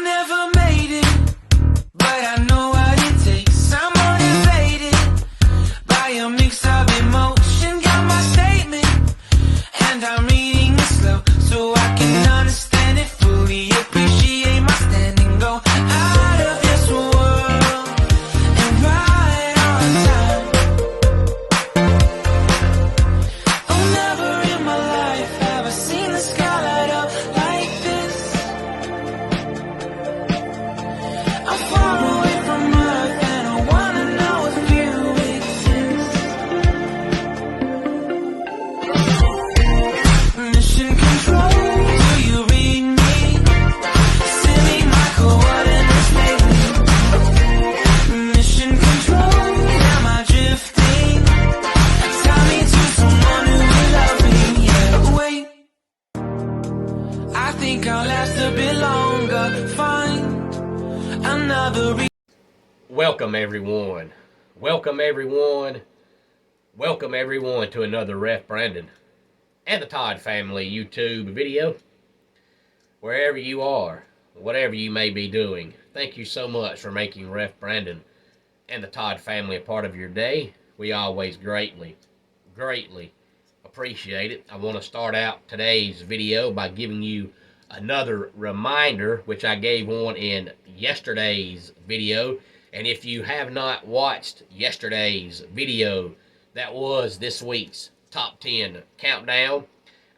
never made it, but I know what it takes. I'm motivated by a mix of emotion. Got my statement, and I'm reading it slow so I can understand it fully. Appreciate my standing, go out of this world and right on time. Oh, never in my life have I seen the sky light up like this. I'm far away from Earth and I wanna know if you exist. Mission control, do you read me? Send me my coordinates lately. Mission control, am I drifting? Tie me to someone who will love me, yeah. Wait, I think I'll last a bit longer. Find another Welcome everyone. Welcome everyone. Welcome everyone to another Ref Brandon and the Todd Family YouTube video. Wherever you are, whatever you may be doing, thank you so much for making Ref Brandon and the Todd Family a part of your day. We always greatly appreciate it. I want to start out today's video by giving you another reminder, which I gave one in yesterday's video. And if you have not watched yesterday's video, that was this week's top 10 countdown,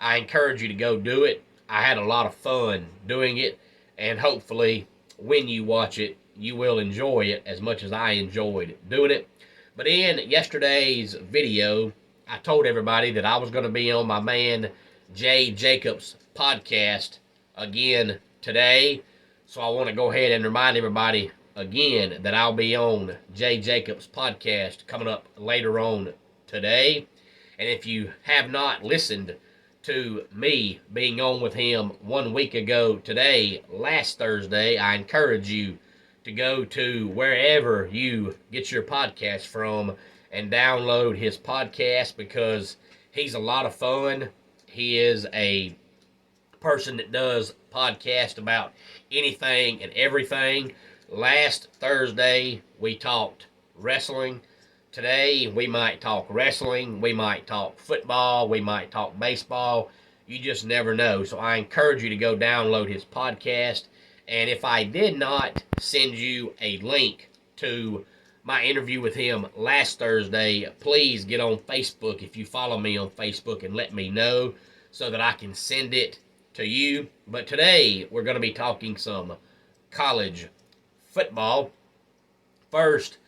I encourage you to go do it. I had a lot of fun doing it, and hopefully when you watch it, you will enjoy it as much as I enjoyed doing it. But in yesterday's video, I told everybody that I was going to be on my man Jay Jacobs' podcast again today. So I want to go ahead and remind everybody again that I'll be on Jay Jacobs' podcast coming up later on today. And if you have not listened to me being on with him 1 week ago today, last Thursday, I encourage you to go to wherever you get your podcast from and download his podcast, because he's a lot of fun. He is a person that does podcast about anything and everything. Last Thursday, we talked wrestling. Today, we might talk wrestling. We might talk football. We might talk baseball. You just never know. So I encourage you to go download his podcast. And if I did not send you a link to my interview with him last Thursday, please get on Facebook if you follow me on Facebook and let me know so that I can send it to you. But today, we're going to be talking some college football. First,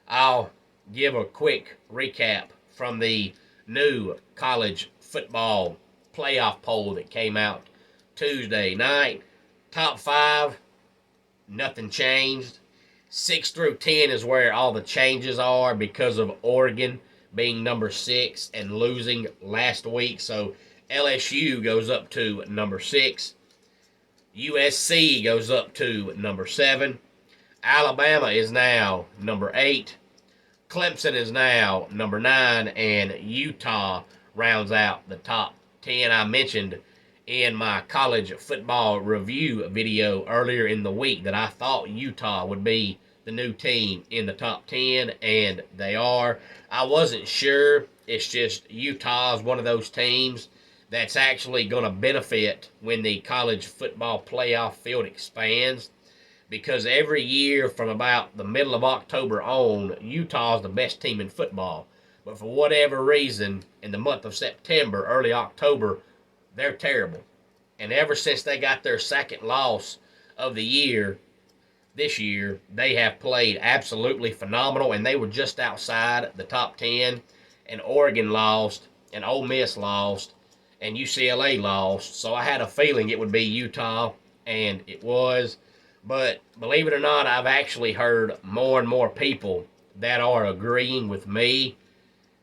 I'll give a quick recap from the new college football playoff poll that came out Tuesday night. Top 5, nothing changed. 6 through 10 is where all the changes are because of Oregon being number 6 and losing last week. So LSU goes up to number 6. USC goes up to number 7. Alabama is now number 8. Clemson is now number 9. And Utah rounds out the top 10. I mentioned in my college football review video earlier in the week that I thought Utah would be the new team in the top 10, and they are. I wasn't sure. It's just Utah's one of those teams that's actually going to benefit when the college football playoff field expands, because every year from about the middle of October on, Utah's the best team in football. But for whatever reason, in the month of September, early October, they're terrible. And ever since they got their second loss of the year, this year, they have played absolutely phenomenal, and they were just outside the top 10. And Oregon lost, and Ole Miss lost, and UCLA lost. So I had a feeling it would be Utah, and it was. But believe it or not, I've actually heard more and more people that are agreeing with me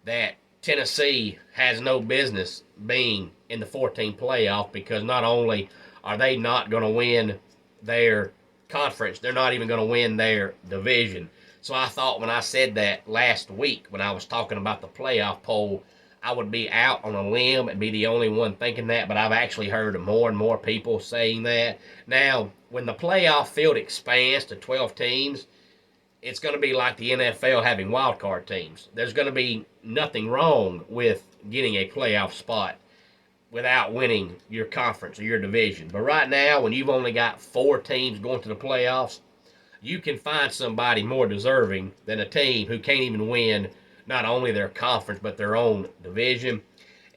that Tennessee has no business being in the 14 playoff, because not only are they not going to win their conference, they're not even going to win their division. So I thought when I said that last week when I was talking about the playoff poll, I would be out on a limb and be the only one thinking that, but I've actually heard more and more people saying that. Now, when the playoff field expands to 12 teams, it's going to be like the NFL having wild card teams. There's going to be nothing wrong with getting a playoff spot without winning your conference or your division. But right now, when you've only got 4 teams going to the playoffs, you can find somebody more deserving than a team who can't even win not only their conference but their own division.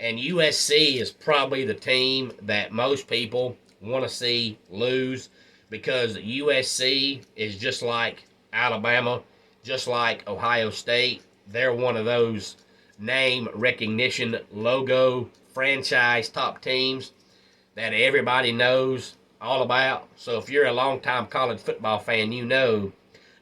And USC is probably the team that most people want to see lose, because USC is just like Alabama, just like Ohio State. They're one of those name recognition, logo, franchise top teams that everybody knows all about. So if you're a longtime college football fan, you know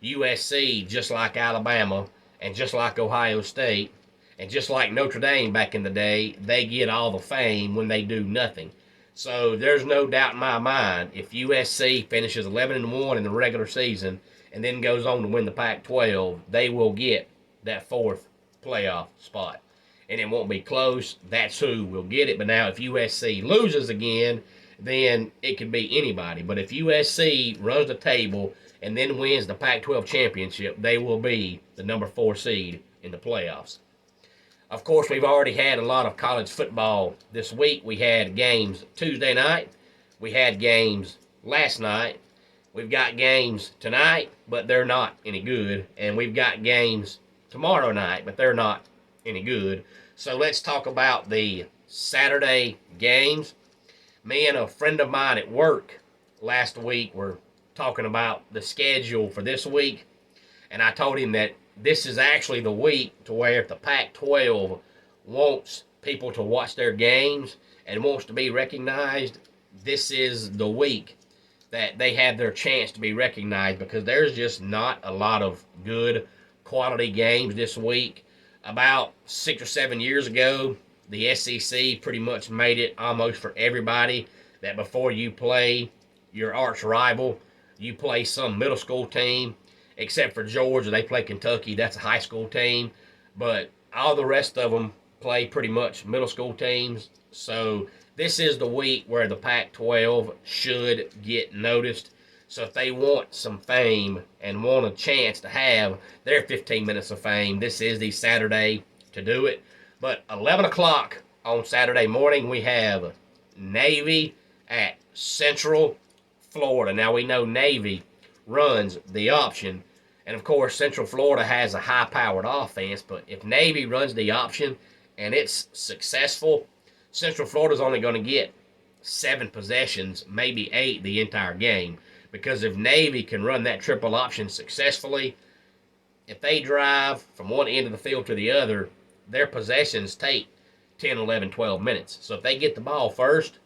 USC, just like Alabama and just like Ohio State and just like Notre Dame back in the day, they get all the fame when they do nothing. So there's no doubt in my mind, if USC finishes 11-1 in the regular season and then goes on to win the Pac-12, they will get that 4th playoff spot. And it won't be close. That's who will get it. But now if USC loses again, then it could be anybody. But if USC runs the table and then wins the Pac-12 championship, they will be the number 4 seed in the playoffs. Of course, we've already had a lot of college football this week. We had games Tuesday night. We had games last night. We've got games tonight, but they're not any good. And we've got games tomorrow night, but they're not any good. So let's talk about the Saturday games. Me and a friend of mine at work last week were talking about the schedule for this week, and I told him that this is actually the week to where if the Pac-12 wants people to watch their games and wants to be recognized, this is the week that they have their chance to be recognized, because there's just not a lot of good quality games this week. About 6 or 7 years ago, the SEC pretty much made it almost for everybody that before you play your arch rival, you play some middle school team, except for Georgia. They play Kentucky. That's a high school team. But all the rest of them play pretty much middle school teams. So this is the week where the Pac-12 should get noticed. So if they want some fame and want a chance to have their 15 minutes of fame, this is the Saturday to do it. But 11 o'clock on Saturday morning, we have Navy at Central Florida. Now, we know Navy runs the option, and of course, Central Florida has a high-powered offense, but if Navy runs the option and it's successful, Central Florida's only going to get 7 possessions, maybe 8 the entire game, because if Navy can run that triple option successfully, if they drive from one end of the field to the other, their possessions take 10, 11, 12 minutes. So if they get the ball first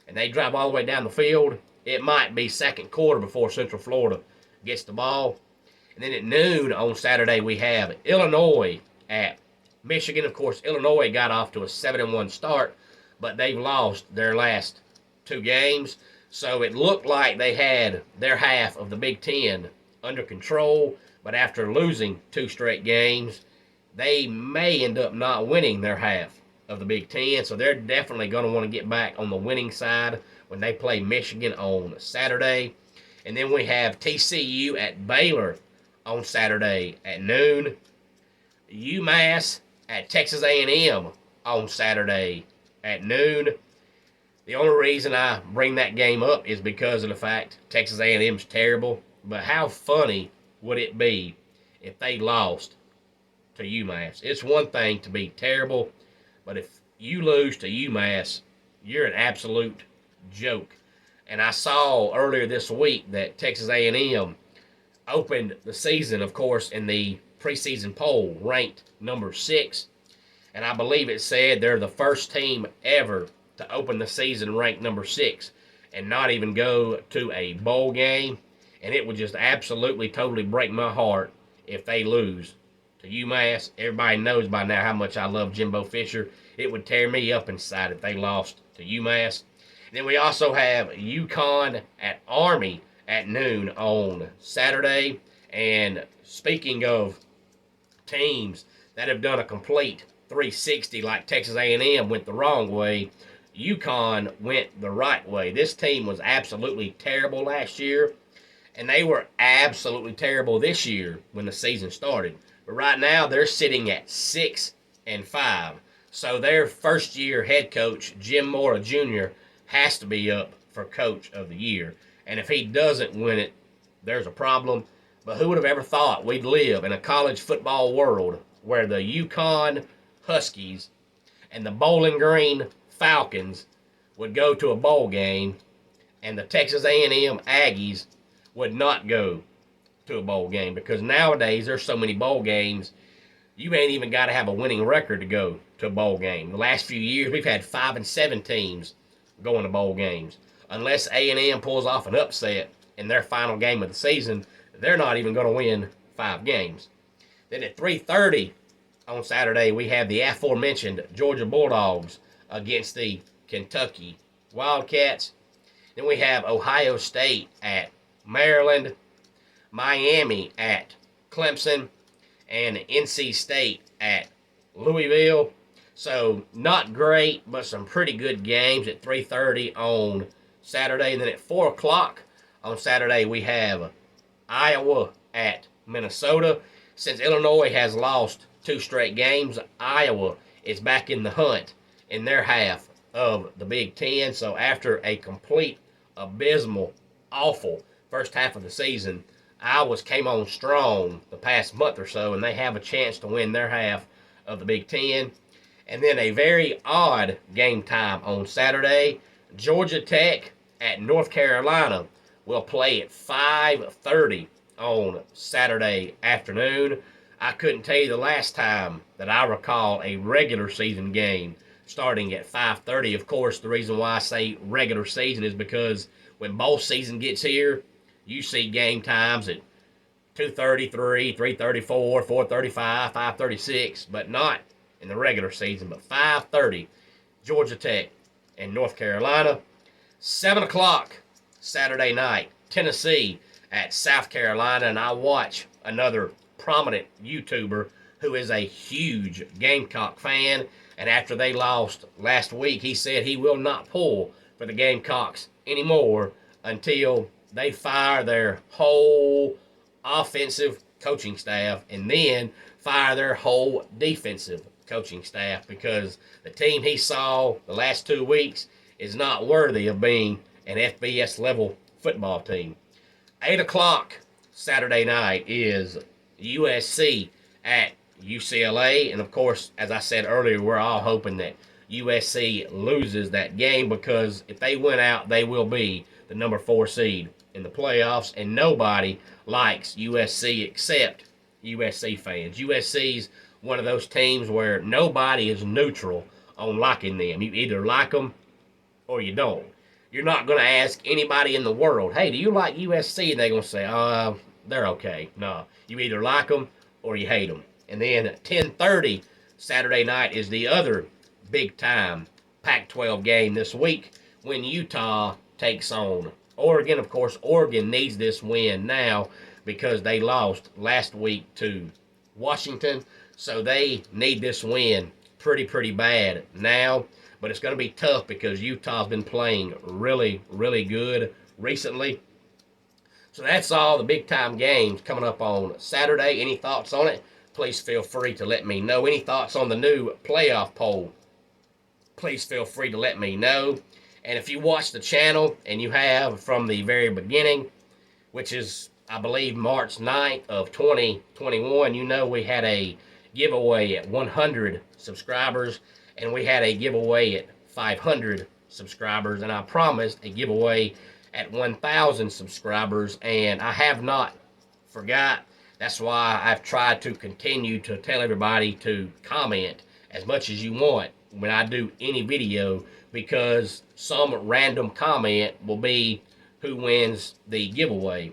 and they drive all the way down the field, it might be second quarter before Central Florida gets the ball. And then at noon on Saturday, we have Illinois at Michigan. Of course, Illinois got off to a 7-1 start, but they've lost their last 2 games. So it looked like they had their half of the Big Ten under control, but after losing 2 straight games, they may end up not winning their half of the Big Ten. So they're definitely going to want to get back on the winning side when they play Michigan on Saturday. And then we have TCU at Baylor on Saturday at noon. UMass at Texas A&M on Saturday at noon. The only reason I bring that game up is because of the fact Texas A&M's terrible. But how funny would it be if they lost to UMass? It's one thing to be terrible, but if you lose to UMass, you're an absolute joke. And I saw earlier this week that Texas A&M opened the season, of course, in the preseason poll, ranked number 6. And I believe it said they're the first team ever to open the season ranked number 6 and not even go to a bowl game. And it would just absolutely, totally break my heart if they lose to UMass. Everybody knows by now how much I love Jimbo Fisher. It would tear me up inside if they lost to UMass. Then we also have UConn at Army at noon on Saturday. And speaking of teams that have done a complete 360 like Texas A&M went the wrong way. UConn went the right way. This team was absolutely terrible last year, and they were absolutely terrible this year when the season started. But right now they're sitting at 6-5. So their first-year head coach Jim Mora Jr. has to be up for Coach of the Year, and if he doesn't win it, there's a problem. But who would have ever thought we'd live in a college football world where the UConn Huskies and the Bowling Green Falcons would go to a bowl game, and the Texas A&M Aggies would not go to a bowl game? Because nowadays there's so many bowl games, you ain't even got to have a winning record to go to a bowl game. The last few years we've had 5 and 7 teams going to bowl games. Unless A&M pulls off an upset in their final game of the season, they're not even going to win 5 games. Then at 3:30 on Saturday, we have the aforementioned Georgia Bulldogs against the Kentucky Wildcats. Then we have Ohio State at Maryland, Miami at Clemson, and NC State at Louisville. So not great, but some pretty good games at 3:30 on Saturday. And then at 4 o'clock on Saturday, we have Iowa at Minnesota. Since Illinois has lost 2 straight games, Iowa is back in the hunt in their half of the Big Ten. So after a complete, abysmal, awful first half of the season, Iowa's came on strong the past month or so, and they have a chance to win their half of the Big Ten. And then a very odd game time on Saturday. Georgia Tech at North Carolina will play at 5:30 on Saturday afternoon. I couldn't tell you the last time that I recall a regular season game starting at 5:30. Of course, the reason why I say regular season is because when bowl season gets here, you see game times at 2:33, 3:34, 4:35, 5:36, but not in the regular season. But 5:30, Georgia Tech and North Carolina. 7 o'clock Saturday night, Tennessee at South Carolina, and I watch another prominent YouTuber who is a huge Gamecock fan, and after they lost last week, he said he will not pull for the Gamecocks anymore until they fire their whole offensive coaching staff and then fire their whole defensive coaching staff, because the team he saw the last 2 weeks is not worthy of being an FBS level football team. 8 o'clock Saturday night is USC at UCLA, and of course, as I said earlier, we're all hoping that USC loses that game, because if they win out, they will be the number 4 seed in the playoffs, and nobody likes USC except USC fans. USC's one of those teams where nobody is neutral on liking them. You either like them or you don't. You're not going to ask anybody in the world, hey, do you like USC? And they're going to say, they're okay. No, you either like them or you hate them. And then at 10:30 Saturday night is the other big-time Pac-12 game this week when Utah takes on Oregon. Of course, Oregon needs this win now because they lost last week to Washington. So they need this win pretty bad now. But it's going to be tough because Utah's been playing really good recently. So that's all the big-time games coming up on Saturday. Any thoughts on it? Please feel free to let me know. Any thoughts on the new playoff poll? Please feel free to let me know. And if you watch the channel, and you have from the very beginning, which is, I believe, March 9th of 2021, you know we had a giveaway at 100 subscribers, and we had a giveaway at 500 subscribers, and I promised a giveaway at 1,000 subscribers, and I have not forgot. That's why I've tried to continue to tell everybody to comment as much as you want when I do any video, because some random comment will be who wins the giveaway.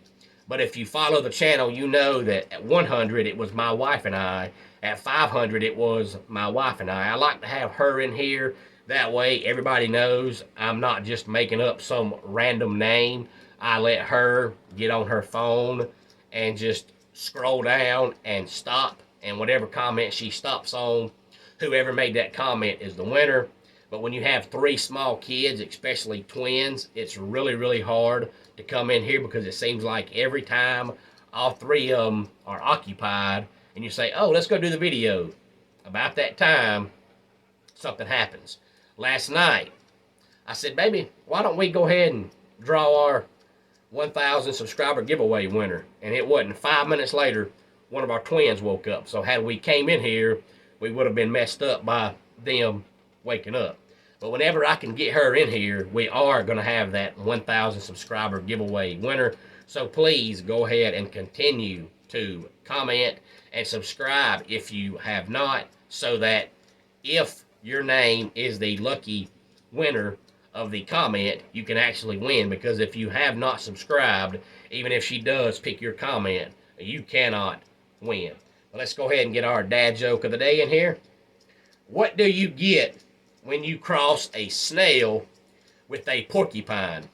But if you follow the channel, you know that at 100 it was my wife and I. At 500 it was my wife and I. I like to have her in here. That way everybody knows I'm not just making up some random name. I let her get on her phone and just scroll down and stop. And whatever comment she stops on, whoever made that comment is the winner. But when you have 3 small kids, especially twins, it's really, really hard to come in here because it seems like every time all 3 of them are occupied and you say, oh, let's go do the video. About that time, something happens. Last night, I said, baby, why don't we go ahead and draw our 1,000 subscriber giveaway winner? And it wasn't 5 minutes later, one of our twins woke up. So had we came in here, we would have been messed up by them waking up. But whenever I can get her in here, we are going to have that 1,000 subscriber giveaway winner. So please go ahead and continue to comment and subscribe if you have not, so that if your name is the lucky winner of the comment, you can actually win. Because if you have not subscribed, even if she does pick your comment, you cannot win. But let's go ahead and get our dad joke of the day in here. What do you get when you cross a snail with a porcupine?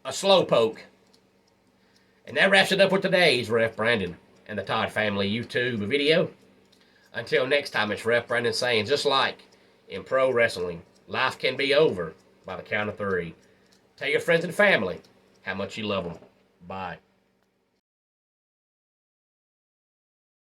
A slowpoke. And that wraps it up with today's Ref Brandon and the Todd Family YouTube video. Until next time, it's Ref Brandon saying, just like in pro wrestling, life can be over by the count of 3. Tell your friends and family how much you love them. Bye.